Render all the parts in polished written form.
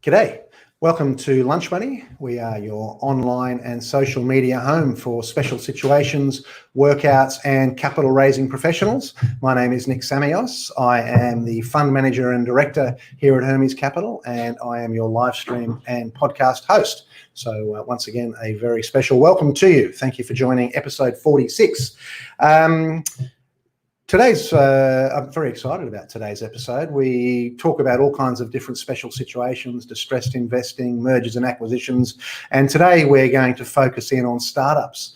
G'day. Welcome to Lunch Money. We are your online and social media home for special situations, workouts and capital raising professionals. My name is Nick Samios. I am the fund manager and director here at Hermes Capital, and I am your live stream and podcast host. So once again, a very special welcome to you. Thank you for joining episode 46. I'm very excited about today's episode. We talk about all kinds of different special situations, distressed investing, mergers and acquisitions, and today we're going to focus in on startups.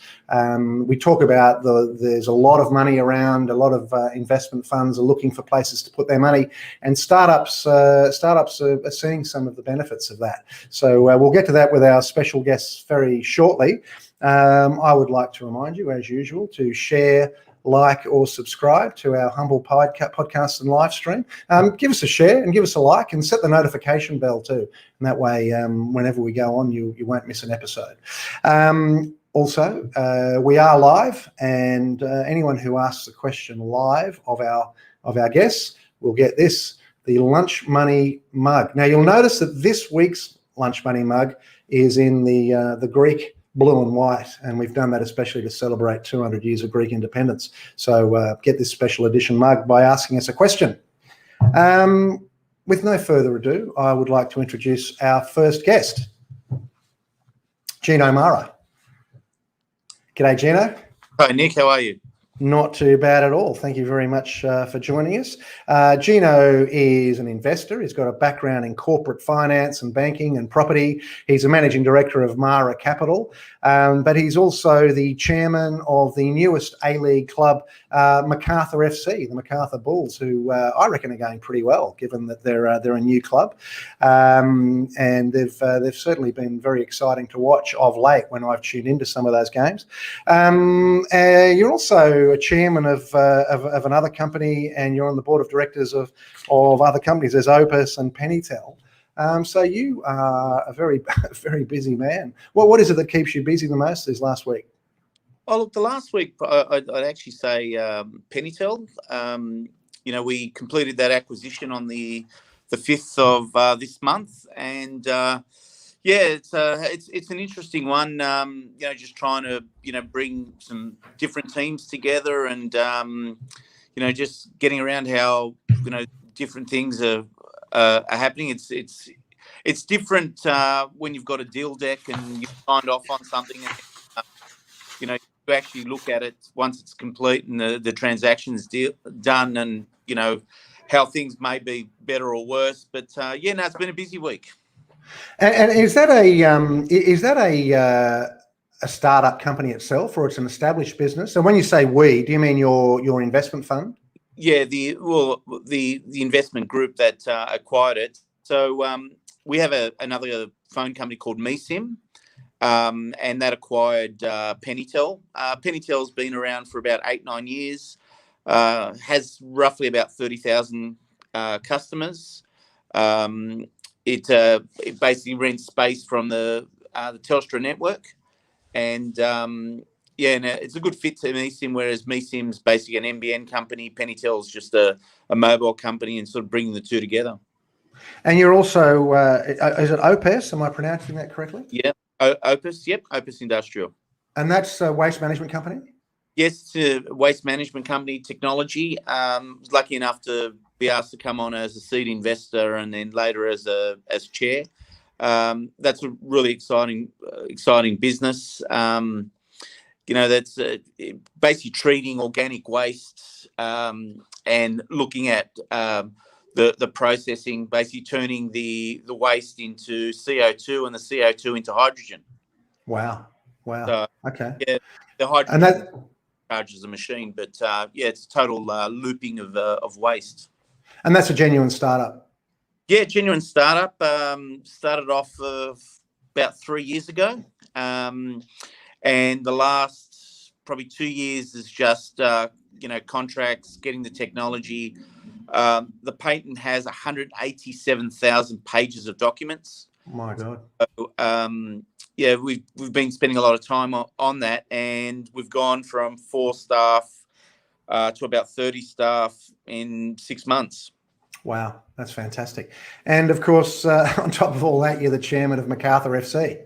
We talk about there's a lot of money around, a lot of investment funds are looking for places to put their money, and startups are seeing some of the benefits of that. So we'll get to that with our special guests very shortly. I would like to remind you, as usual, to share, like or subscribe to our humble podcast and live stream. Give us a share and give us a like and set the notification bell too. And that way, whenever we go on, you won't miss an episode. Also, we are live, and anyone who asks a question live of our guests will get the Lunch Money mug. Now, you'll notice that this week's Lunch Money mug is in the Greek blue and white, and we've done that especially to celebrate 200 years of Greek independence. So get this special edition mug by asking us a question. With no further ado, I would like to introduce our first guest, Gino Marra. G'day, Gino. Hi, Nick. How are you? Not too bad at all. Thank you very much for joining us. Gino is an investor. He's got a background in corporate finance and banking and property. He's a managing director of Marra Capital, but he's also the chairman of the newest A-League club, Macarthur FC, the Macarthur Bulls, who I reckon are going pretty well, given that they're a new club, and they've certainly been very exciting to watch of late when I've tuned into some of those games. You're also a chairman of another company, and you're on the board of directors of other companies. There's Opus and Pennytel. So you are a very, very busy man. What is it that keeps you busy the most this last week? Oh, look, the last week, I'd actually say Pennytel. We completed that acquisition on the 5th of this month, and it's an interesting one. Just trying to bring some different teams together, and just getting around how different things are happening. It's different when you've got a deal deck and you've signed off on something, and you actually look at it once it's complete and the transaction's done, and how things may be better or worse. But it's been a busy week. And is that a startup company itself, or it's an established business? So when you say we, do you mean your investment fund? Yeah, the investment group that acquired it. So we have another phone company called MeSim, and that acquired Pennytel. Pennytel's been around for about 8-9 years, has roughly about 30,000 customers. It basically rents space from the Telstra network, and it's a good fit to MeSim, whereas MeSim's basically an NBN company. Pennytel's just a mobile company, and sort of bringing the two together. And you're also, is it Opus? Am I pronouncing that correctly? Yeah, Opus. Yep, Opus Industrial. And that's a waste management company? Yes, it's a waste management company, technology. I was lucky enough to be asked to come on as a seed investor, and then later as chair. That's a really exciting business. That's basically treating organic waste and looking at the processing, basically turning the waste into CO2 and the CO2 into hydrogen. Wow. So, okay. Yeah, the hydrogen and that charges a machine, but it's total looping of waste. And that's a genuine startup. Yeah, genuine startup. Started off about 3 years ago, and the last probably 2 years is just contracts, getting the technology. The patent has 187,000 pages of documents. My God. So, we've been spending a lot of time on that, and we've gone from 4 staff to about 30 staff in 6 months. Wow, that's fantastic. And of course, on top of all that, you're the chairman of Macarthur FC.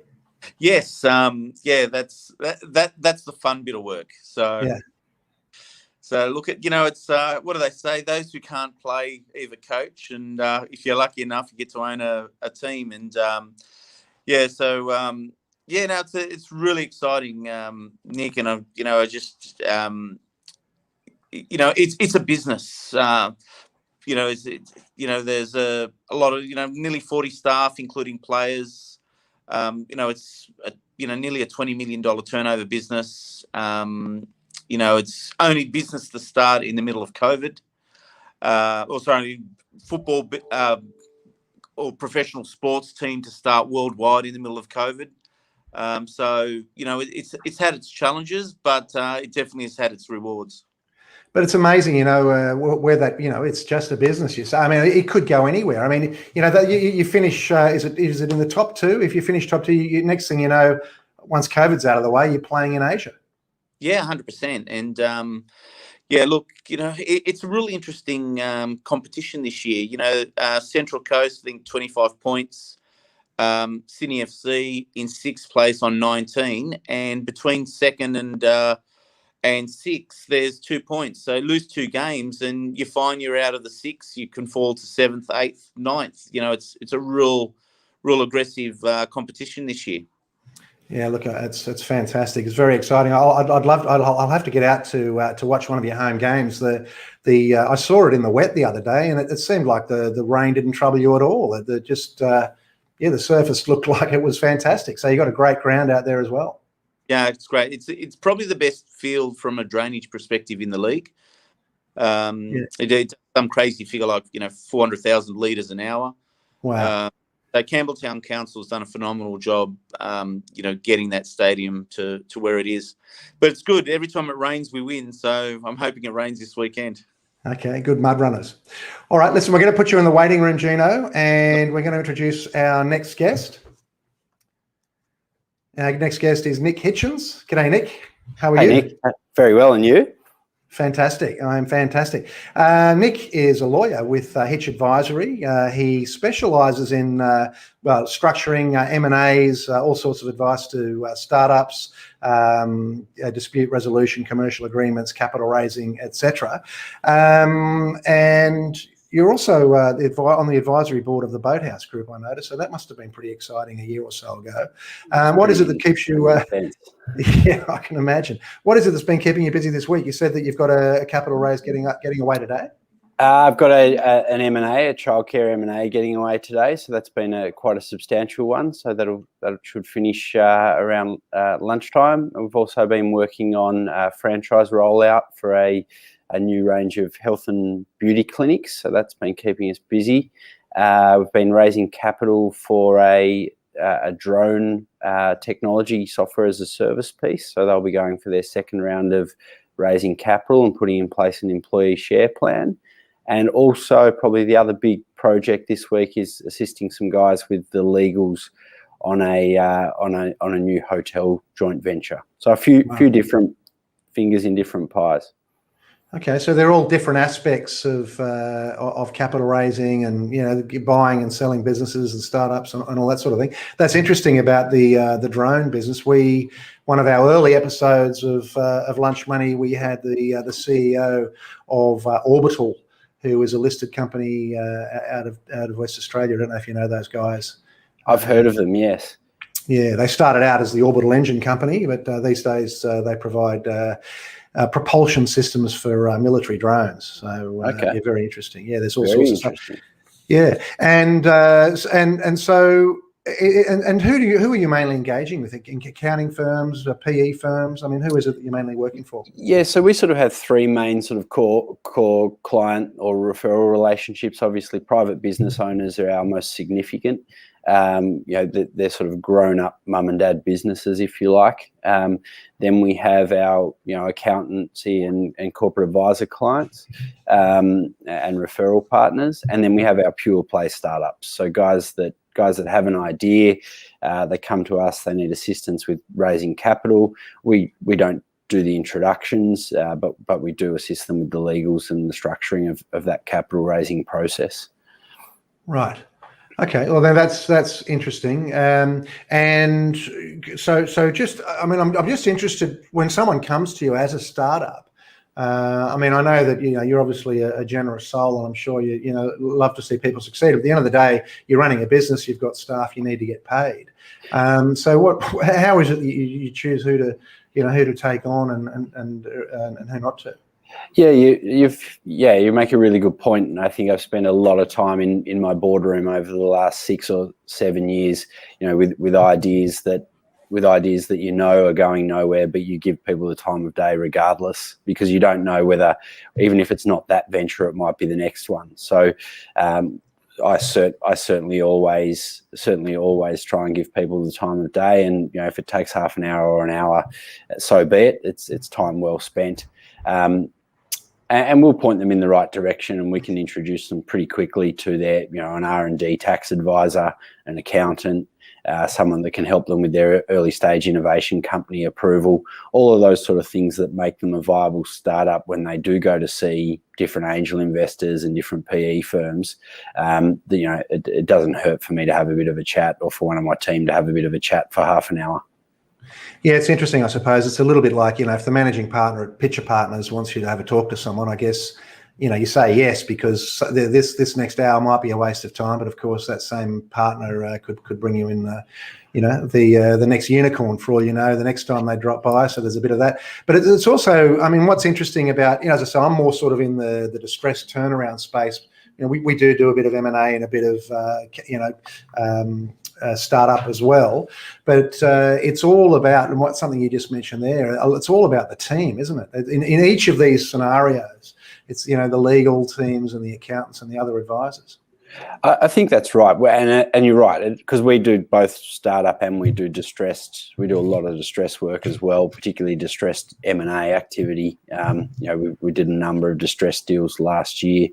Yes, that's the fun bit of work. So look at, it's what do they say? Those who can't play either coach, and if you're lucky enough, you get to own a team. And it's really exciting, Nick. And it's a business. There's a lot of nearly 40 staff, including players. It's nearly a $20 million turnover business. It's only business to start in the middle of COVID. Also only football or professional sports team to start worldwide in the middle of COVID. It's had its challenges, but it definitely has had its rewards. But it's amazing, where that, it's just a business. You say, I mean, it could go anywhere. I mean, you finish. Is it in the top two? If you finish top two, next thing you know, once COVID's out of the way, you're playing in Asia. Yeah, 100%. And look, it's a really interesting competition this year. Central Coast, I think 25 points. Sydney FC in 6th place on 19, and between second and 6th, there's 2 points. So lose 2 games, and you find you're out of the 6. You can fall to 7th, 8th, 9th. It's a real aggressive competition this year. Yeah, look, it's fantastic. It's very exciting. I'll have to get out to watch one of your home games. I saw it in the wet the other day, and it seemed like the rain didn't trouble you at all. The surface looked like it was fantastic. So you got a great ground out there as well. Yeah, it's great. It's probably the best field from a drainage perspective in the league. It's some crazy figure like 400,000 litres an hour. Wow. So Campbelltown Council has done a phenomenal job, getting that stadium to where it is. But it's good. Every time it rains, we win. So I'm hoping it rains this weekend. Okay, good mud runners. All right, listen, we're going to put you in the waiting room, Gino, and we're going to introduce our next guest. Our next guest is Nick Hitchens. G'day, Nick. How are you? Hey, Nick. Very well, and you? Fantastic. I'm fantastic. Nick is a lawyer with Hitch Advisory. He specialises in structuring M&As, all sorts of advice to startups, dispute resolution, commercial agreements, capital raising, etc. And you're also on the advisory board of the Boathouse Group, I noticed. So that must have been pretty exciting a year or so ago. What is it that keeps you? Yeah, I can imagine. What is it that's been keeping you busy this week? You said that you've got a capital raise getting away today. I've got an M&A, a childcare M&A getting away today. So that's been quite a substantial one. So that should finish around lunchtime. We've also been working on a franchise rollout for a new range of health and beauty clinics. So that's been keeping us busy. We've been raising capital for a drone technology software as a service piece. So they'll be going for their second round of raising capital and putting in place an employee share plan. And also probably the other big project this week is assisting some guys with the legals on a new hotel joint venture. So a few different fingers in different pies. Okay, so they're all different aspects of capital raising and buying and selling businesses and startups and all that sort of thing. That's interesting about the drone business. One of our early episodes of Lunch Money, we had the CEO of Orbital, who is a listed company out of West Australia. I don't know if you know those guys. I've heard of them, yes. Yeah, they started out as the Orbital Engine Company, but these days they provide propulsion systems for military drones. So yeah, very interesting. Yeah, there's all sorts of stuff. Yeah, and who are you mainly engaging with? Accounting firms, PE firms? I mean, who is it that you're mainly working for? Yeah, so we sort of have 3 main sort of core client or referral relationships. Obviously, private business owners are our most significant. They're sort of grown-up mum and dad businesses, if you like. Then we have our, accountancy and corporate advisor clients and referral partners. And then we have our pure play startups. So guys that have an idea, they come to us, they need assistance with raising capital. We don't do the introductions, but we do assist them with the legals and the structuring of that capital raising process. Right. Okay. Well, then that's interesting. And so just, I mean, I'm just interested when someone comes to you as a startup. I mean, I know that you're obviously a generous soul, and I'm sure you love to see people succeed. At the end of the day, you're running a business. You've got staff. You need to get paid. So how is it that you choose who to take on and who not to? Yeah, you make a really good point, and I think I've spent a lot of time in my boardroom over the last 6 or 7 years, with ideas that are going nowhere, but you give people the time of day regardless, because you don't know whether, even if it's not that venture, it might be the next one. So I certainly always try and give people the time of day, and if it takes half an hour or an hour, so be it. It's time well spent. And we'll point them in the right direction, and we can introduce them pretty quickly to their, an R&D tax advisor, an accountant, someone that can help them with their early stage innovation company approval, all of those sort of things that make them a viable startup when they do go to see different angel investors and different PE firms. It doesn't hurt for me to have a bit of a chat, or for one of my team to have a bit of a chat for half an hour. Yeah, it's interesting, I suppose. It's a little bit like, if the managing partner at Pitcher Partners wants you to have a talk to someone, I guess, you say yes, because this next hour might be a waste of time. But of course, that same partner could bring you in, the next unicorn for all you know, the next time they drop by. So there's a bit of that. But it's also, I mean, what's interesting about, as I say, I'm more sort of in the distressed turnaround space. We do a bit of M&A and a bit of, startup as well, but it's all about, and what's something you just mentioned there, it's all about the team, isn't it? In each of these scenarios, it's the legal teams and the accountants and the other advisors. I think that's right, and you're right, because we do both startup and we do distressed. We do a lot of distressed work as well, particularly distressed M&A activity. We did a number of distressed deals last year.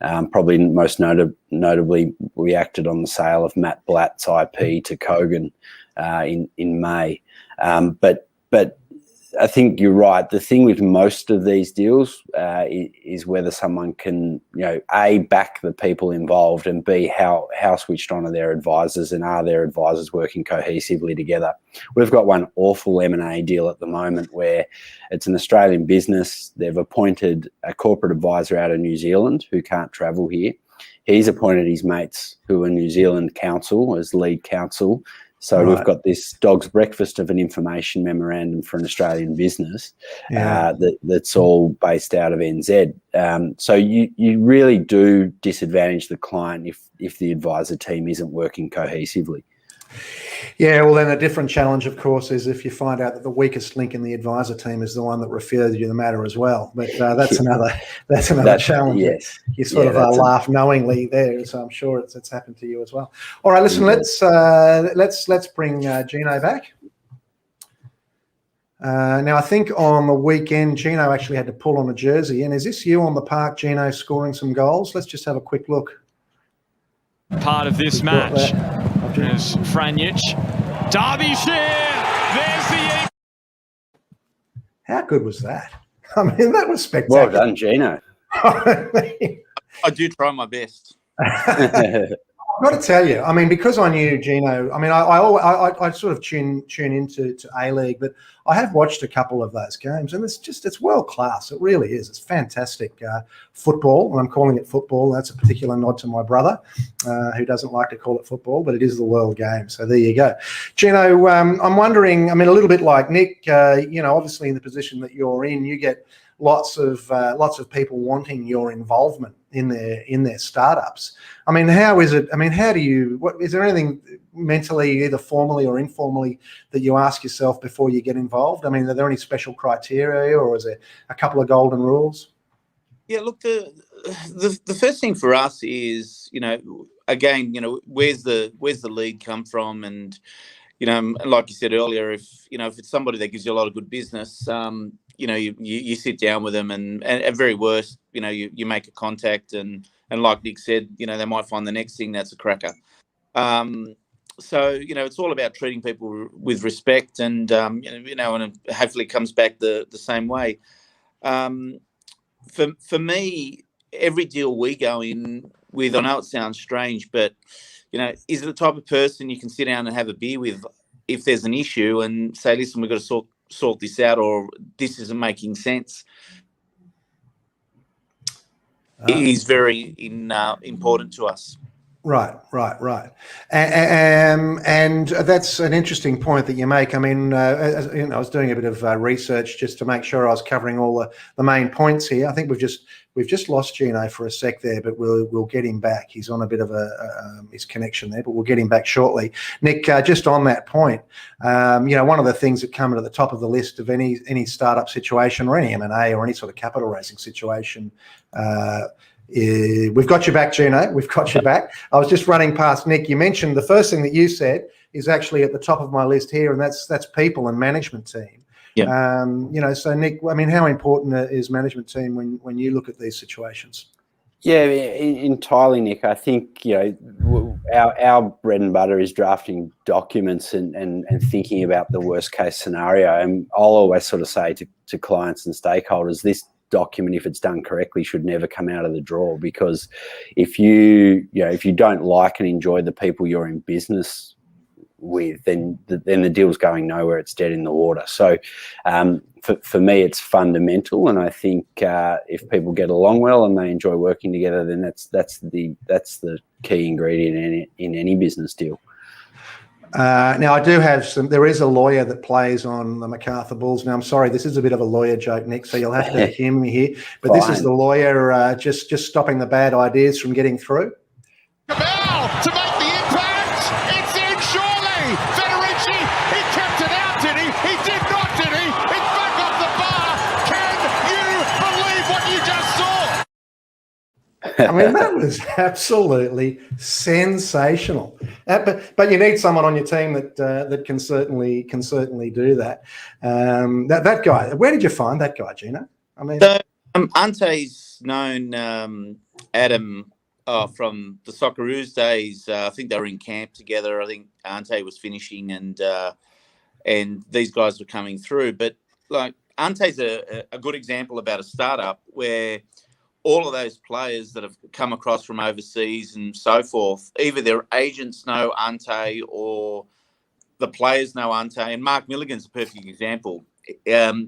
Probably most notably, we acted on the sale of Matt Blatt's IP to Kogan in May. But I think you're right. The thing with most of these deals is whether someone can, A, back the people involved, and B, how switched on are their advisors, and are their advisors working cohesively together. We've got one awful M&A deal at the moment where it's an Australian business. They've appointed a corporate advisor out of New Zealand who can't travel here. He's appointed his mates who are New Zealand counsel as lead counsel. So We've got this dog's breakfast of an information memorandum for an Australian business that's all based out of NZ. So you really do disadvantage the client if the advisor team isn't working cohesively. Yeah, well, then a different challenge, of course, is if you find out that the weakest link in the advisor team is the one that referred you the matter as well. But that's another challenge. Yes. You sort of laugh knowingly there, so I'm sure it's happened to you as well. All right, listen, let's bring Gino back. Now, I think on the weekend, Gino actually had to pull on a jersey. And is this you on the park, Gino, scoring some goals? Let's just have a quick look. Part of this match is Franjic. Derbyshire, there's the... How good was that? I mean, that was spectacular. Well done, Gino. I do try my best. I've got to tell you, I mean, because I knew Gino, I mean, I sort of tune into A-League, but I have watched a couple of those games, and it's world class. It really is. It's fantastic football, and I'm calling it football. That's a particular nod to my brother, who doesn't like to call it football, but it is the world game. So there you go. Gino, I'm wondering, I mean, a little bit like Nick, obviously in the position that you're in, you get lots of people wanting your involvement in their startups. I mean, how is it? I mean, is there anything mentally, either formally or informally, that you ask yourself before you get involved? I mean, are there any special criteria, or is there a couple of golden rules? Yeah, look, the first thing for us is, again, where's the lead come from? And, like you said earlier, if it's somebody that gives you a lot of good business, you sit down with them, and at very worst, you make a contact, and like Nick said, they might find the next thing that's a cracker. So, it's all about treating people with respect, and, and it hopefully comes back the same way. For me, every deal we go in with, I know it sounds strange, but, is it the type of person you can sit down and have a beer with if there's an issue and say, listen, we've got to sort this out, or this isn't making sense? It is very important to us. Right. And that's an interesting point that you make. I mean, I was doing a bit of research just to make sure I was covering all the main points here. I think we've just lost Gino for a sec there, but we'll get him back. He's on a bit of his connection there, but we'll get him back shortly. Nick, just on that point, one of the things that come at the top of the list of any startup situation or any M&A or any sort of capital raising situation. We've got you back, Gino. We've got you back. I was just running past Nick. You mentioned the first thing that you said is actually at the top of my list here, and that's people and management team. Yeah. So Nick, I mean, how important is management team when you look at these situations? Yeah, entirely, Nick. I think our bread and butter is drafting documents and thinking about the worst case scenario. And I'll always sort of say to clients and stakeholders, this document, if it's done correctly, should never come out of the drawer, because if you don't like and enjoy the people you're in business with, then the deal's going nowhere. It's dead in the water. So for me, it's fundamental, and I think if people get along well and they enjoy working together, then that's the key ingredient in any business deal. Now, I do have there is a lawyer that plays on the Macarthur Bulls. Now, I'm sorry, this is a bit of a lawyer joke, Nick, so you'll have to humour me here. But Fine. This is the lawyer just stopping the bad ideas from getting through. Cabell to make the impact. It's in, surely. Federici, he kept it out, did he? He did not, did he? It's back off the bar. Can you believe what you just saw? I mean, that was absolutely sensational. But you need someone on your team that can certainly do that. That guy. Where did you find that guy, Gino? I mean, Ante's known Adam from the Socceroos days. I think they were in camp together. I think Ante was finishing, and these guys were coming through. But like Ante's a good example about a startup where all of those players that have come across from overseas and so forth, either their agents know Ante or the players know Ante. And Mark Milligan's a perfect example. That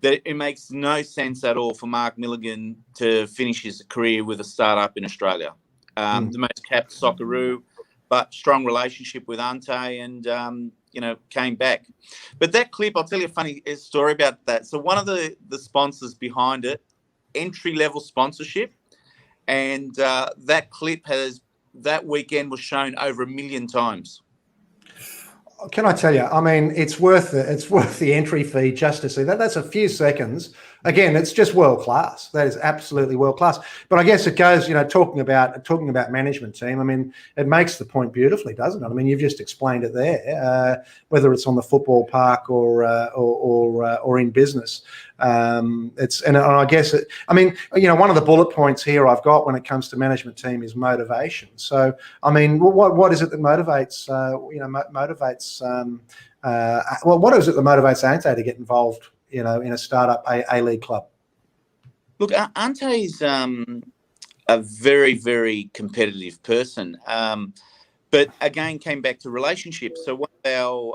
it makes no sense at all for Mark Milligan to finish his career with a startup in Australia. The most capped Socceroo, but strong relationship with Ante, and came back. But that clip, I'll tell you a funny story about that. So one of the sponsors behind it, entry-level sponsorship, and that clip that weekend was shown over 1 million times. Can I tell you? I mean, it's worth the entry fee just to see that. That's a few seconds. Again, it's just world class. That is absolutely world class. But I guess it goes, talking about management team. I mean, it makes the point beautifully, doesn't it? I mean, you've just explained it there. Whether it's on the football park or in business, and I guess one of the bullet points here I've got when it comes to management team is motivation. So, I mean, what is it that motivates? What is it that motivates Ante to get involved? In a startup A-League club? Look, Ante's a very, very competitive person. But again, came back to relationships. So one of our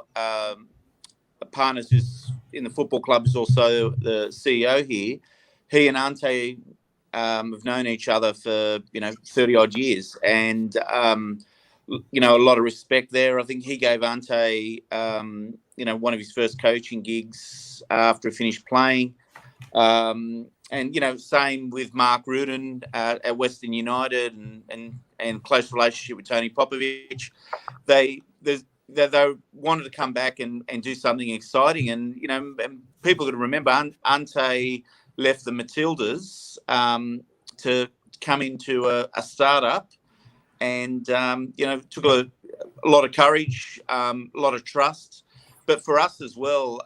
partners who's in the football club is also the CEO here. He and Ante have known each other for, 30 odd years. And, a lot of respect there. I think he gave Ante, one of his first coaching gigs after he finished playing. And, same with Mark Rudin at Western United and close relationship with Tony Popovich. They wanted to come back and do something exciting. And, and people got to remember, Ante left the Matildas to come into a startup. And, took a lot of courage, a lot of trust. But for us as well,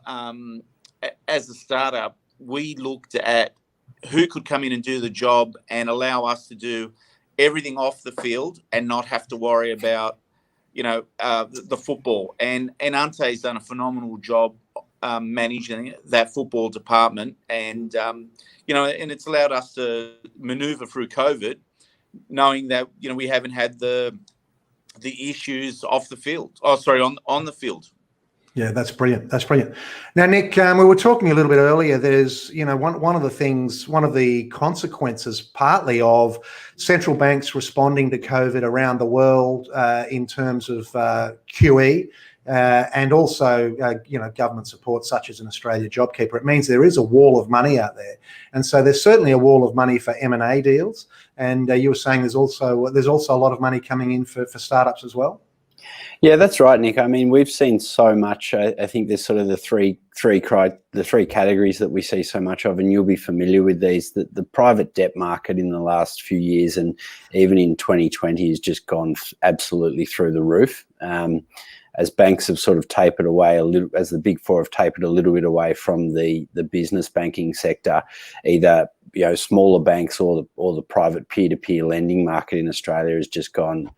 as a startup, we looked at who could come in and do the job and allow us to do everything off the field and not have to worry about, the football. And Ante's done a phenomenal job managing that football department, and and it's allowed us to manoeuvre through COVID, knowing that we haven't had the issues off the field. On the field. Yeah, that's brilliant. That's brilliant. Now, Nick, we were talking a little bit earlier. There's, one of the consequences partly of central banks responding to COVID around the world in terms of QE and also, government support such as an Australia JobKeeper. It means there is a wall of money out there. And so there's certainly a wall of money for M&A deals. And you were saying there's also a lot of money coming in for startups as well. Yeah, that's right, Nick. I mean, we've seen so much. I think there's sort of the three categories that we see so much of, and you'll be familiar with these. The private debt market in the last few years, and even in 2020, has just gone absolutely through the roof. As banks have sort of tapered away a little, as the big four have tapered a little bit away from the business banking sector, either smaller banks or the private peer-to-peer lending market in Australia has just gone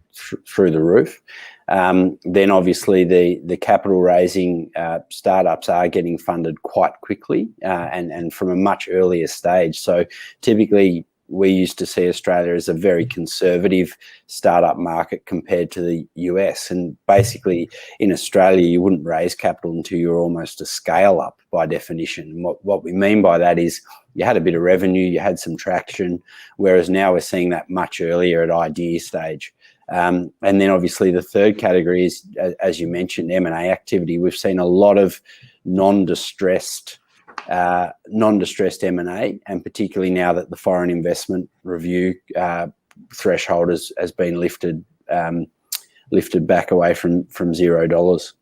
through the roof. Then obviously the capital raising startups are getting funded quite quickly and from a much earlier stage. So typically we used to see Australia as a very conservative startup market compared to the US. And basically in Australia, you wouldn't raise capital until you're almost a scale up by definition. And what we mean by that is you had a bit of revenue, you had some traction, whereas now we're seeing that much earlier at idea stage. And then obviously the third category is, as you mentioned, M&A activity. We've seen a lot of non-distressed M&A, and particularly now that the foreign investment review threshold has been lifted back away from $0.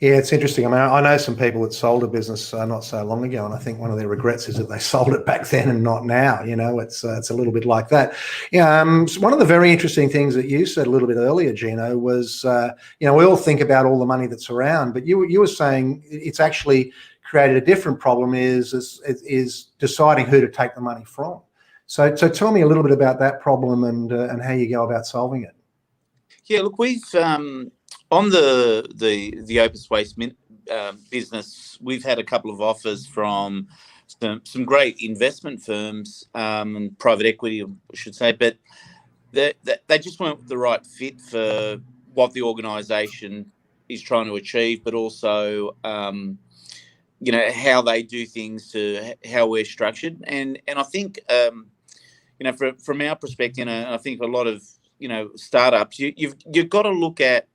Yeah, it's interesting. I mean, I know some people that sold a business not so long ago, and I think one of their regrets is that they sold it back then and not now. It's a little bit like that. So one of the very interesting things that you said a little bit earlier, Gino, was we all think about all the money that's around, but you were saying it's actually created a different problem is deciding who to take the money from. So tell me a little bit about that problem and how you go about solving it. Yeah, look, we've on the open space business, we've had a couple of offers from some great investment firms and private equity, I should say, but they just weren't the right fit for what the organisation is trying to achieve, but also how they do things to how we're structured. And I think from our perspective, and I think a lot of startups, you've got to look at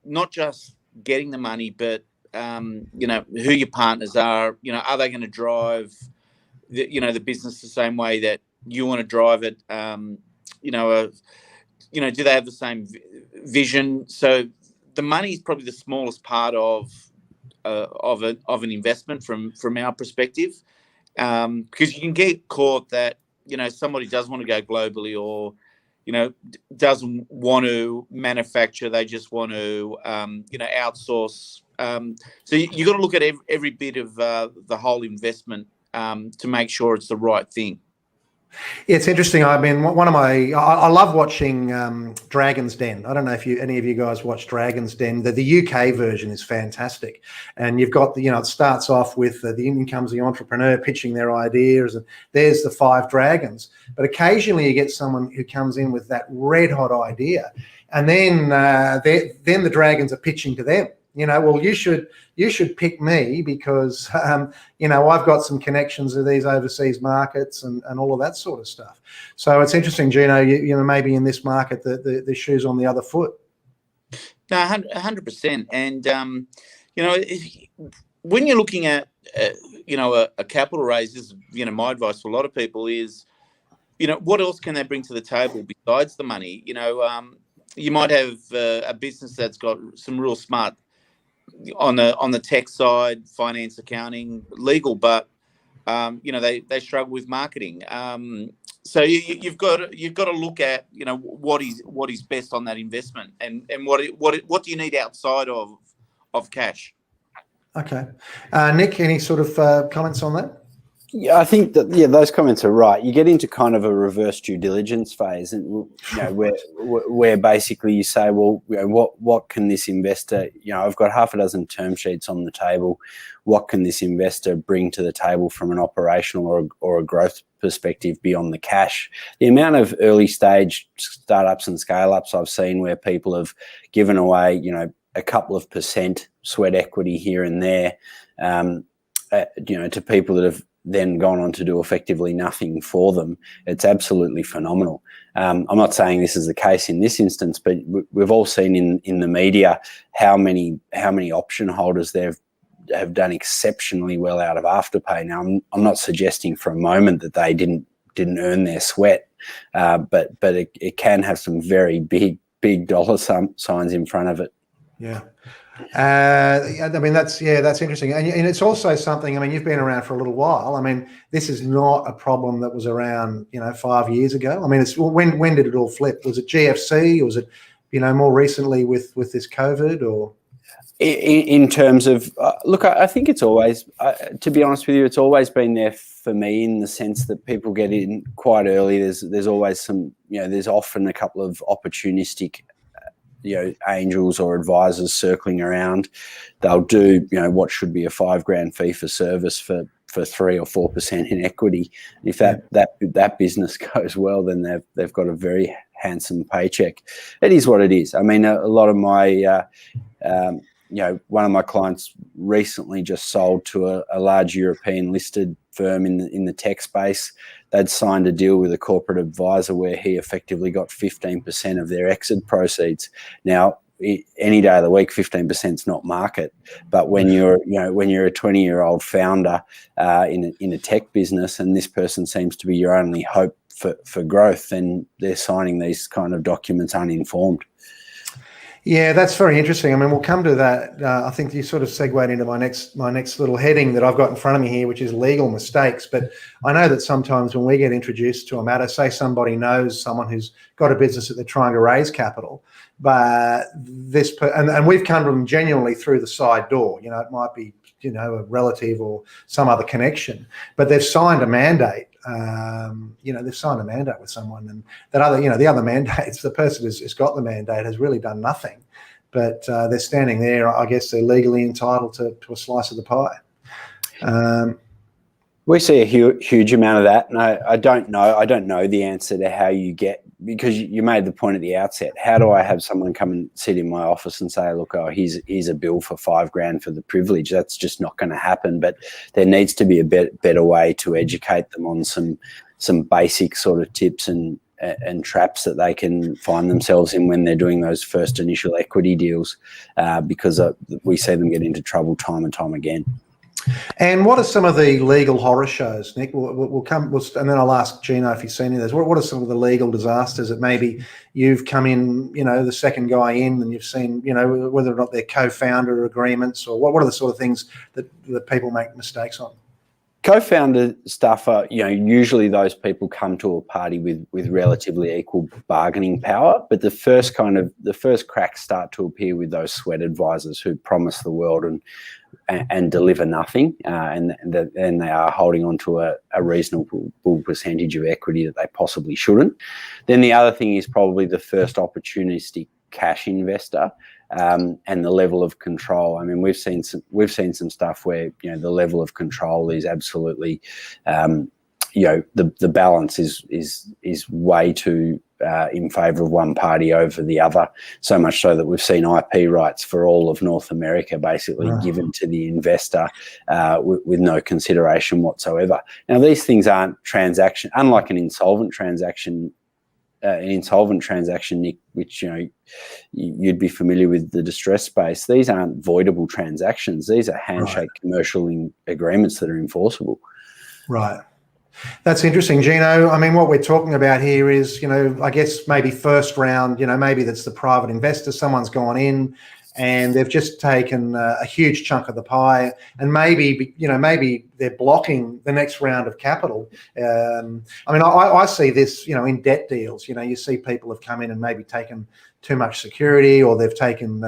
not just getting the money, but who your partners are. Are they going to drive the business the same way that you want to drive it? Do they have the same vision? So the money is probably the smallest part of an investment from our perspective, because you can get caught that somebody does want to go globally, or doesn't want to manufacture, they just want to outsource. So you got to look at every bit of the whole investment to make sure it's the right thing. Yeah, it's interesting. I mean, I love watching Dragon's Den. I don't know if any of you guys watch Dragon's Den. The UK version is fantastic, and you've got it starts off with in comes the entrepreneur pitching their ideas, and there's the 5 dragons. But occasionally you get someone who comes in with that red hot idea, and then the dragons are pitching to them. Well, you should pick me because, I've got some connections to these overseas markets and all of that sort of stuff. So it's interesting, Gino, maybe in this market, the shoe's on the other foot. No, 100%. And, when you're looking at, a capital raise, is, my advice to a lot of people is, what else can they bring to the table besides the money? You might have a business that's got some real smart on the tech side, finance, accounting, legal, but they struggle with marketing. So you've got to look at what is best on that investment, and what do you need outside of cash. Okay, Nick, any sort of comments on that? Yeah, I think that those comments are right. You get into kind of a reverse due diligence phase, and where basically you say, well, what can this investor? I've got half a dozen term sheets on the table. What can this investor bring to the table from an operational or a growth perspective beyond the cash? The amount of early stage startups and scale ups I've seen where people have given away, a couple of % sweat equity here and there, to people that have then gone on to do effectively nothing for them. It's absolutely phenomenal. I'm not saying this is the case in this instance, but we've all seen in the media how many option holders have done exceptionally well out of Afterpay. Now, I'm not suggesting for a moment that they didn't earn their sweat, but it can have some very big dollar signs in front of it. Yeah. I mean, that's interesting. And it's also something, I mean, you've been around for a little while. I mean, this is not a problem that was around, 5 years ago. I mean, when did it all flip? Was it GFC, or was it, more recently with this COVID, or? In terms of, look, I think it's always, to be honest with you, it's always been there for me in the sense that people get in quite early. There's always some, there's often a couple of opportunistic angels or advisors circling around. They'll do, what should be a $5,000 fee for service for 3 or 4% in equity. If that business goes well, then they've got a very handsome paycheck. It is what it is. I mean, a lot of my, one of my clients recently just sold to a large European listed firm in the tech space. They'd signed a deal with a corporate advisor where he effectively got 15% of their exit proceeds. Now, any day of the week, 15% is not market, but when you're a 20-year-old founder in a tech business, and this person seems to be your only hope for growth, then they're signing these kind of documents uninformed. Yeah, that's very interesting. I mean, we'll come to that. I think you sort of segued into my next little heading that I've got in front of me here, which is legal mistakes. But I know that sometimes when we get introduced to a matter, say somebody knows someone who's got a business that they're trying to raise capital, but and we've come to them genuinely through the side door. It might be a relative or some other connection, but they've signed a mandate. They've signed a mandate with someone, and that other, the other mandates, the person who's got the mandate has really done nothing, but they're standing there. I guess they're legally entitled to a slice of the pie. We see a huge amount of that, and I don't know the answer to how you get, because you made the point at the outset. How do I have someone come and sit in my office and say, look, here's a bill for $5,000 for the privilege? That's just not going to happen. But there needs to be a better way to educate them on some basic sort of tips and traps that they can find themselves in when they're doing those first initial equity deals, because we see them get into trouble time and time again. And what are some of the legal horror shows, Nick? We'll and then I'll ask Gino if he's seen any of those. What are some of the legal disasters that maybe you've come in, the second guy in, and you've seen, whether or not they're co-founder agreements, or what are the sort of things that people make mistakes on? Co-founder stuff are, usually those people come to a party with relatively equal bargaining power, but the first cracks start to appear with those sweat advisors who promise the world and deliver nothing, and they are holding on to a reasonable percentage of equity that they possibly shouldn't. Then the other thing is probably the first opportunistic cash investor, and the level of control. I mean, we've seen some stuff where the level of control is absolutely, the balance is way too in favour of one party over the other. So much so that we've seen IP rights for all of North America basically given to the investor with no consideration whatsoever. Now, these things aren't unlike an insolvent transaction. Nick, which you'd be familiar with the distress space. These aren't voidable transactions. These are handshake commercial agreements that are enforceable. Right. That's interesting, Gino. I mean, what we're talking about here is, I guess maybe first round, maybe that's the private investor. Someone's gone in and they've just taken a huge chunk of the pie, and maybe they're blocking the next round of capital. I mean, I see this, in debt deals. You see people have come in and maybe taken too much security, or they've taken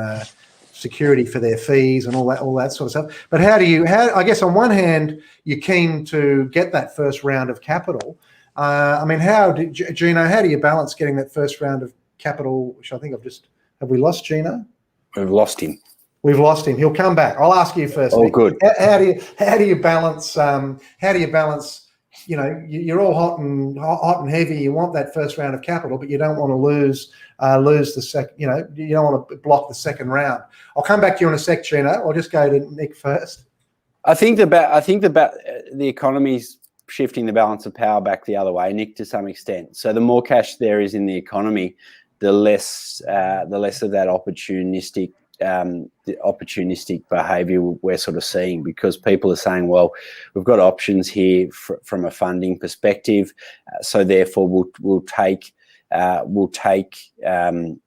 security for their fees and all that sort of stuff. But how I guess on one hand, you're keen to get that first round of capital. Gino, how do you balance getting that first round of capital, which I think have we lost Gino? We've lost him. We've lost him. He'll come back. I'll ask you first. Oh, Nick. good. How do you balance? You're all hot and heavy. You want that first round of capital, but you don't want to lose the second. You don't want to block the second round. I'll come back to you in a sec, Gino. I'll just go to Nick first. I think the economy's shifting the balance of power back the other way, Nick, to some extent. So the more cash there is in the economy, the less of that opportunistic behaviour we're sort of seeing, because people are saying, well, we've got options here from a funding perspective, so therefore we'll take an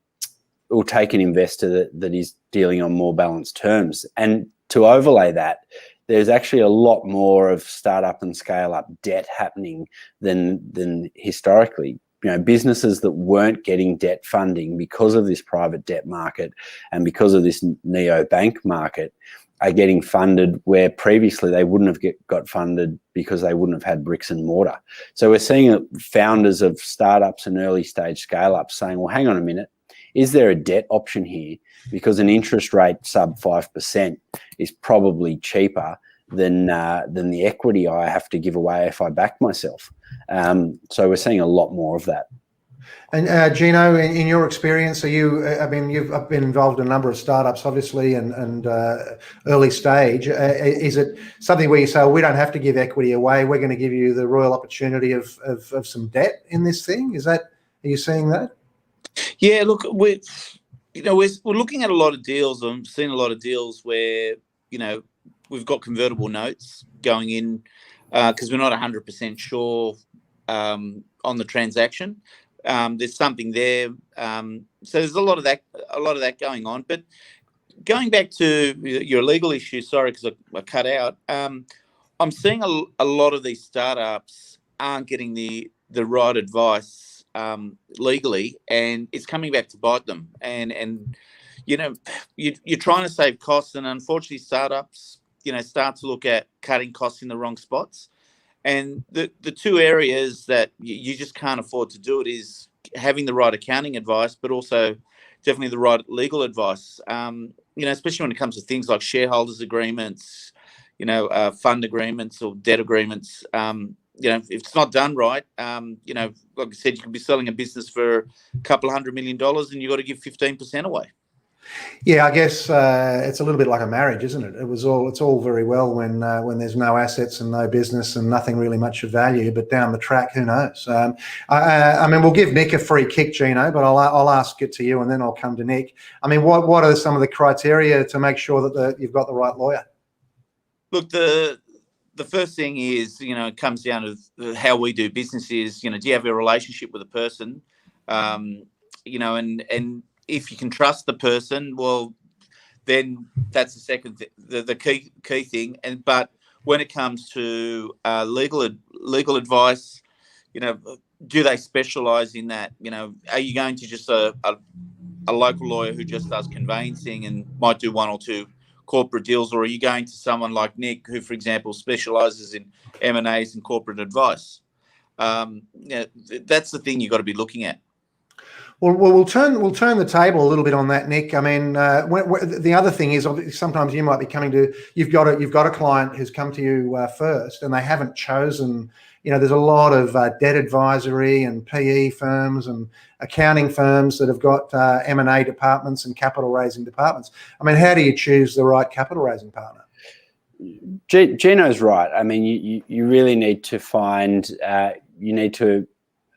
investor that is dealing on more balanced terms. And to overlay that, there's actually a lot more of startup and scale up debt happening than historically. Businesses that weren't getting debt funding because of this private debt market and because of this neo-bank market are getting funded where previously they wouldn't have got funded because they wouldn't have had bricks and mortar. So we're seeing founders of startups and early stage scale-ups saying, well, hang on a minute, is there a debt option here? Because an interest rate sub 5% is probably cheaper than the equity I have to give away if I back myself. So we're seeing a lot more of that. And Gino, in your experience, you've been involved in a number of startups, obviously, and early stage. Is it something where you say, well, we don't have to give equity away, we're going to give you the royal opportunity of some debt in this thing? Are you seeing that? Yeah, look, we're looking at a lot of deals. I'm seeing a lot of deals where we've got convertible notes going in because we're not 100% sure on the transaction. There's something there, so there's a lot of that going on. But going back to your legal issue, sorry, because I cut out. I'm seeing a lot of these startups aren't getting the right advice legally, and it's coming back to bite them. And you're trying to save costs, and unfortunately, startups start to look at cutting costs in the wrong spots. And the two areas that you just can't afford to do it is having the right accounting advice, but also definitely the right legal advice. Especially when it comes to things like shareholders agreements, fund agreements or debt agreements. If it's not done right, like I said, you could be selling a business for a couple $100 million and you've got to give 15% away. Yeah, I guess it's a little bit like a marriage, isn't it? It's all very well when there's no assets and no business and nothing really much of value, but down the track, who knows? We'll give Nick a free kick, Gino, but I'll ask it to you and then I'll come to Nick. What are some of the criteria to make sure that you've got the right lawyer? Look, the first thing is, it comes down to how we do business is, do you have a relationship with a person? And if you can trust the person, well, then that's the second the key thing. But when it comes to legal advice, do they specialise in that? Are you going to just a local lawyer who just does conveyancing and might do one or two corporate deals, or are you going to someone like Nick, who, for example, specialises in M&As and corporate advice? That's the thing you've got to be looking at. Well, we'll turn the table a little bit on that, Nick. The other thing is, sometimes you might be you've got a client who's come to you first, and they haven't chosen. There's a lot of debt advisory and PE firms and accounting firms that have got M&A departments and capital raising departments. How do you choose the right capital raising partner? Gino's right. You really need to find. You need to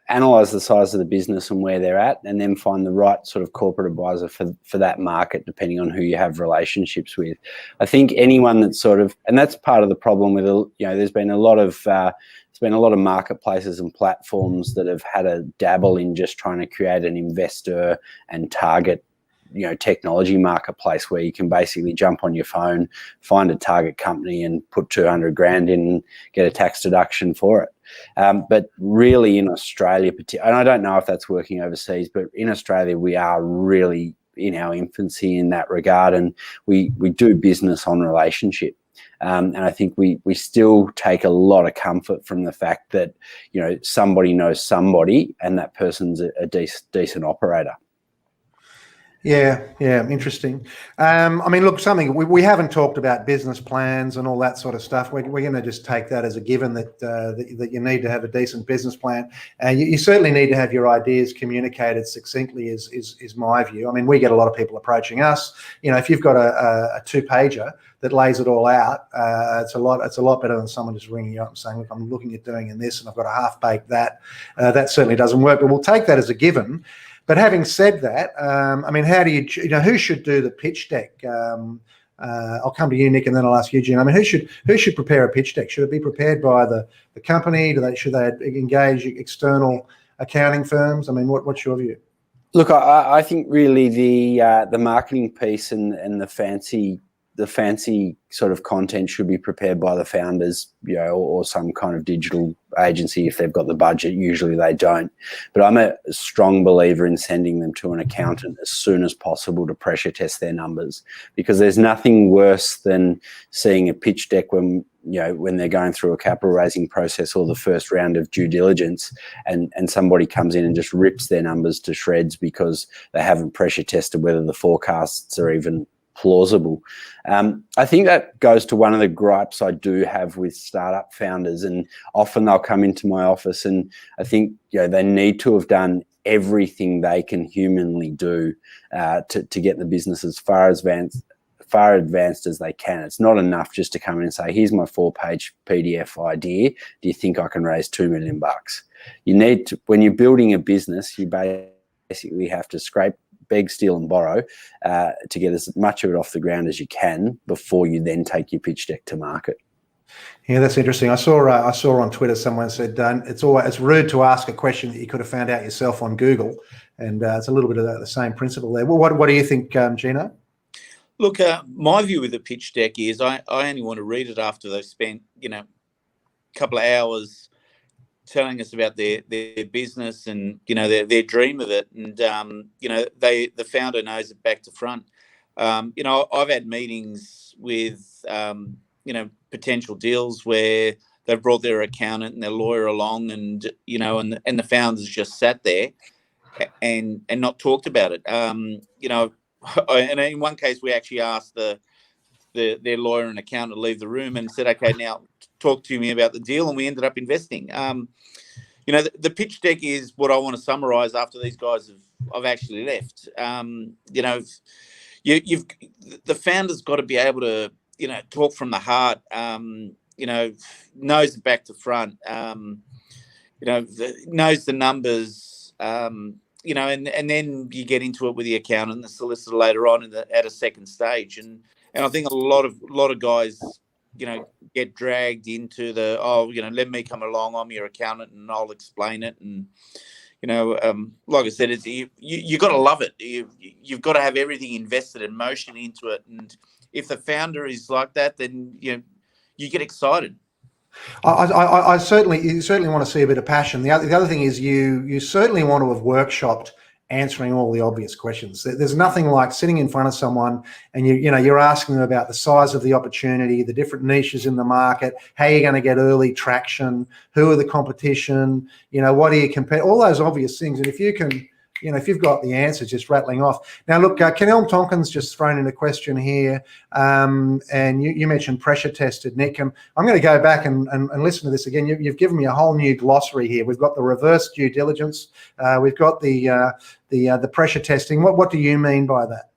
analyze the size of the business and where they're at, and then find the right sort of corporate advisor for that market, depending on who you have relationships with. I think anyone that's and that's part of the problem with, there's been a lot of marketplaces and platforms that have had a dabble in just trying to create an investor and target, technology marketplace where you can basically jump on your phone, find a target company and put 200 grand in and get a tax deduction for it. But really in Australia, and I don't know if that's working overseas, but in Australia, we are really in our infancy in that regard, and we do business on relationship. And I think we still take a lot of comfort from the fact that, you know, somebody knows somebody, and that person's a decent operator. Yeah, interesting. I mean, look, something we haven't talked about business plans and all that sort of stuff. We're going to just take that as a given that that you need to have a decent business plan. You certainly need to have your ideas communicated succinctly. Is my view. I mean, we get a lot of people approaching us. You know, if you've got a 2-pager that lays it all out, it's a lot better than someone just ringing you up and saying, "Look, I'm looking at doing in this, and I've got a half-baked that." That certainly doesn't work. But we'll take that as a given. But having said that, I mean, how do you know, who should do the pitch deck? I'll come to you, Nick, and then I'll ask you, Gino. I mean, who should prepare a pitch deck? Should it be prepared by the company? Should they engage external accounting firms? I mean, what's your view? Look, I think really the marketing piece and the fancy sort of content should be prepared by the founders, you know, or some kind of digital agency if they've got the budget. Usually they don't. But I'm a strong believer in sending them to an accountant as soon as possible to pressure test their numbers, because there's nothing worse than seeing a pitch deck when they're going through a capital raising process or the first round of due diligence, and somebody comes in and just rips their numbers to shreds because they haven't pressure tested whether the forecasts are even plausible. I think that goes to one of the gripes I do have with startup founders, and often they'll come into my office, and I think, you know, they need to have done everything they can humanly do to get the business as far advanced as they can. It's not enough just to come in and say, "Here's my 4-page PDF idea. Do you think I can raise $2 million?" You need to, when you're building a business, you basically have to beg, steal and borrow to get as much of it off the ground as you can before you then take your pitch deck to market. Yeah, that's interesting. I saw on Twitter someone said it's rude to ask a question that you could have found out yourself on Google, and it's a little bit of the same principle there. Well, what do you think, Gino? Look, my view with the pitch deck is I only want to read it after they've spent, you know, a couple of hours telling us about their business and, you know, their dream of it. And, you know, the founder knows it back to front. You know, I've had meetings with, you know, potential deals where they've brought their accountant and their lawyer along, and, you know, and the founders just sat there and not talked about it. You know, and in one case we actually asked their lawyer and accountant to leave the room and said, "Okay, now talk to me about the deal," and we ended up investing. You know, the pitch deck is what I want to summarize after these guys have actually left. You know, the founders got to be able to, you know, talk from the heart, you know, knows the back to front, you know, knows the numbers, you know, and then you get into it with the accountant and the solicitor later on at a second stage. And I think a lot of guys, you know, get dragged into you know, let me come along, I'm your accountant and I'll explain it. And, you know, like I said, you got to love it. You've got to have everything invested in motion into it. And if the founder is like that, then, you know, you get excited. I certainly want to see a bit of passion. The other thing is you certainly want to have workshopped answering all the obvious questions. There's nothing like sitting in front of someone and you're asking them about the size of the opportunity, the different niches in the market, how you're going to get early traction, who are the competition, you know, what do you compare, all those obvious things. And if you can, you know, if you've got the answers just rattling off. Now, look, Kenel Tonkin's just thrown in a question here, and you mentioned pressure tested, Nick. I'm going to go back and listen to this again. You've given me a whole new glossary here. We've got the reverse due diligence. We've got the pressure testing. What do you mean by that?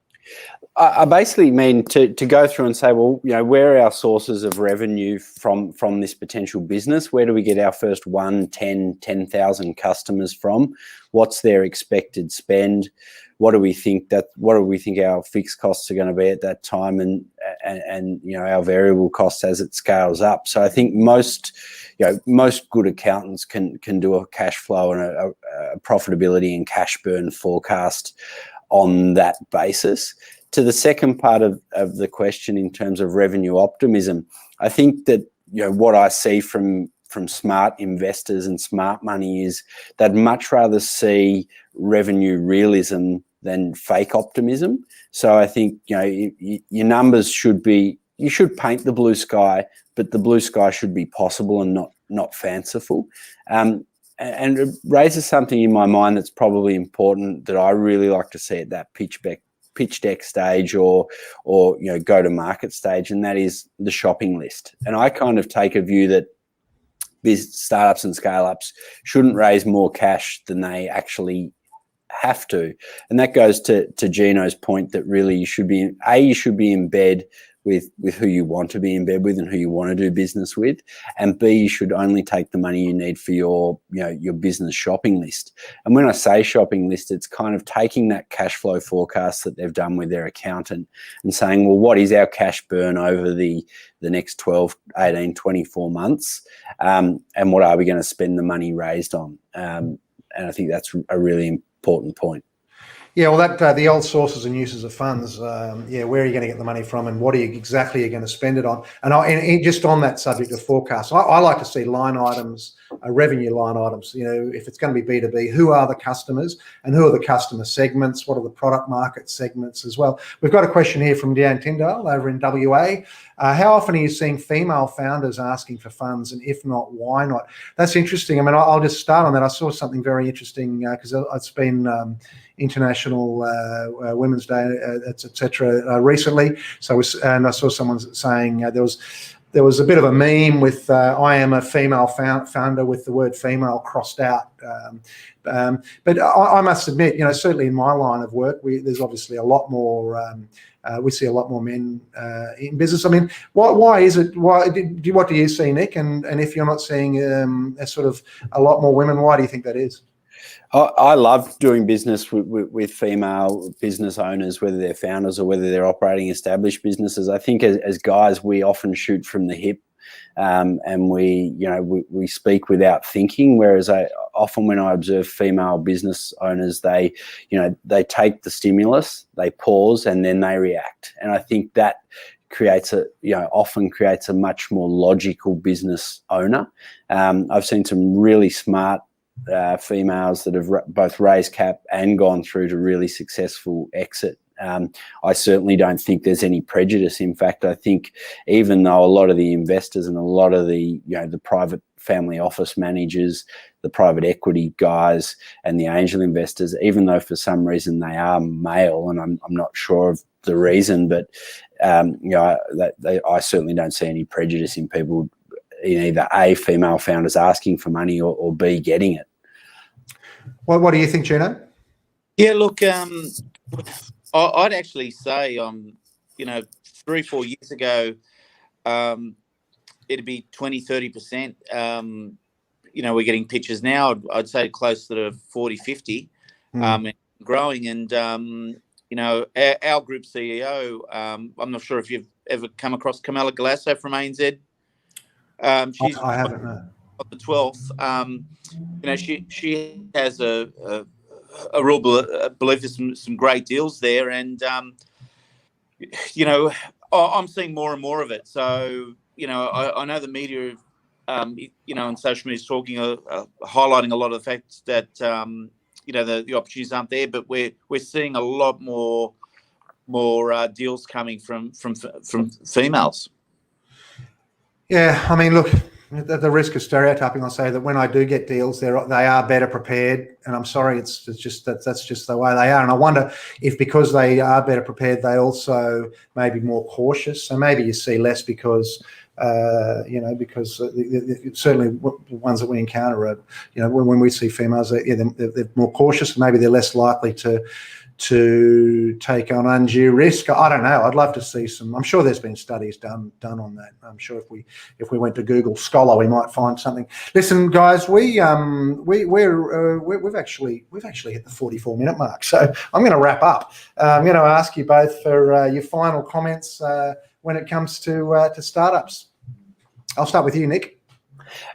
I basically mean to go through and say, well, you know, where are our sources of revenue from this potential business? Where do we get our first 10,000 customers from? What's their expected spend? What do we think our fixed costs are going to be at that time, and you know, our variable costs as it scales up? So I think most good accountants can do a cash flow and a profitability and cash burn forecast on that basis. To the second part of the question in terms of revenue optimism, I think that, you know, what I see from smart investors and smart money is they'd much rather see revenue realism than fake optimism. So I think, your numbers should be, you should paint the blue sky, but the blue sky should be possible and not fanciful. And it raises something in my mind that's probably important that I really like to see at that pitch deck stage or go to market stage, and that is the shopping list. And I kind of take a view that startups and scale-ups shouldn't raise more cash than they actually have to. And that goes to Gino's point that really you should be in bed with who you want to be in bed with and who you want to do business with, and B, you should only take the money you need for your business shopping list. And when I say shopping list, it's kind of taking that cash flow forecast that they've done with their accountant and saying, well, what is our cash burn over the next 12, 18, 24 months, and what are we going to spend the money raised on? And I think that's a really important point. Yeah, well, that the old sources and uses of funds. Where are you going to get the money from, and what are you exactly going to spend it on? And just on that subject of forecasts, I like to see line items, revenue line items. If it's going to be B2B, who are the customers and who are the customer segments? What are the product market segments as well? We've got a question here from Deanne Tyndale over in WA. How often are you seeing female founders asking for funds, and if not, why not? That's interesting. I mean, I'll just start on that. I saw something very interesting because it's been International Women's Day, etc. Recently. And I saw someone saying there was a bit of a meme with I am a female founder with the word female crossed out. But I must admit, certainly in my line of work, there's obviously a lot more. We see a lot more men in business. I mean, why is it? What do you see, Nick? And if you're not seeing a sort of a lot more women, why do you think that is? I love doing business with female business owners, whether they're founders or whether they're operating established businesses. I think as guys, we often shoot from the hip, and we speak without thinking. Whereas often when I observe female business owners, they take the stimulus, they pause, and then they react. And I think that often creates a much more logical business owner. I've seen some really smart females that have both raised cap and gone through to really successful exit. I certainly don't think there's any prejudice. In fact, I think even though a lot of the investors and a lot of the private family office managers, the private equity guys and the angel investors, even though for some reason they are male, and I'm not sure of the reason, but I certainly don't see any prejudice in people in either A, female founders asking for money or B, getting it. Well, what do you think, Gino? Yeah, look, I'd actually say, 3-4 years ago, it'd be 20-30%. We're getting pitches now. I'd say close to 40-50, and growing. And our group CEO, I'm not sure if you've ever come across Camilla Galasso from ANZ. I haven't. No. The 12th. She has a real belief there's some great deals there, and I'm seeing more and more of it. So I know the media, and social media is talking, highlighting a lot of the facts that the opportunities aren't there, but we're seeing a lot more deals coming from females. Yeah, I mean, look, at the risk of stereotyping, I'll say that when I do get deals, they are better prepared, and I'm sorry, it's just that's just the way they are. And I wonder if because they are better prepared, they also may be more cautious. So maybe you see less because certainly the ones that we encounter are, when we see females, they're more cautious, and maybe they're less likely to take on undue risk. I don't know. I'd love to see some. I'm sure there's been studies done on that. I'm sure if we went to Google Scholar, we might find something. Listen, guys, we've actually hit the 44-minute mark, so I'm going to wrap up. I'm going to ask you both for your final comments when it comes to startups. I'll start with you, Nick.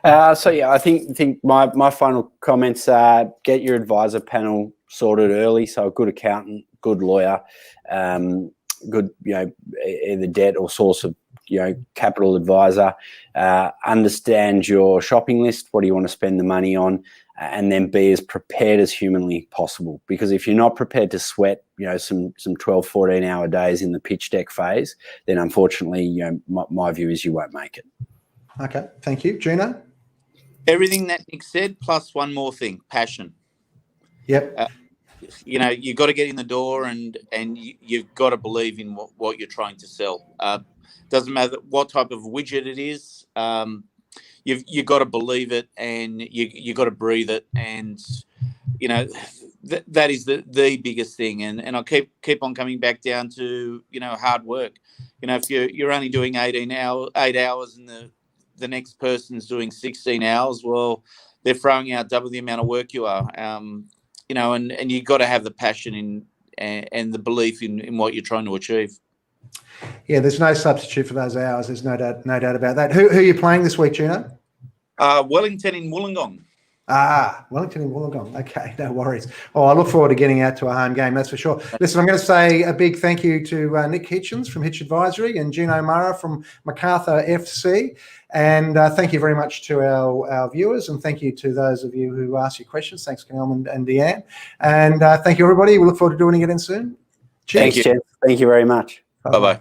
I think my final comments are: get your advisor panel sorted early. So a good accountant, good lawyer, good either debt or source of capital advisor. Understand your shopping list. What do you want to spend the money on? and then be as prepared as humanly possible. Because if you're not prepared to sweat, some 12, 14-hour days in the pitch deck phase, then unfortunately, my view is you won't make it. Okay, thank you. Gino? Everything that Nick said, plus one more thing, passion. Yep. You've got to get in the door and you've got to believe in what you're trying to sell. Doesn't matter what type of widget it is. You've got to believe it, and you got to breathe it, and that is the biggest thing. And I keep on coming back down to hard work. If you're only doing 8 hours, and the next person's doing 16 hours, well, they're throwing out double the amount of work you are. And you've got to have the passion and the belief in what you're trying to achieve. Yeah, there's no substitute for those hours. There's no doubt about that. Who are you playing this week, Gino? Wellington in Wollongong. Wellington in Wollongong. Okay, no worries. Oh, I look forward to getting out to a home game, that's for sure. Listen, I'm going to say a big thank you to Nick Hitchens from Hitch Advisory and Gino Marra from Macarthur FC. And thank you very much to our viewers, and thank you to those of you who asked your questions. Thanks, Canelm and Deanne. And thank you, everybody. We look forward to doing it again soon. Cheers. Thanks, Jen. Thank you very much. Bye-bye.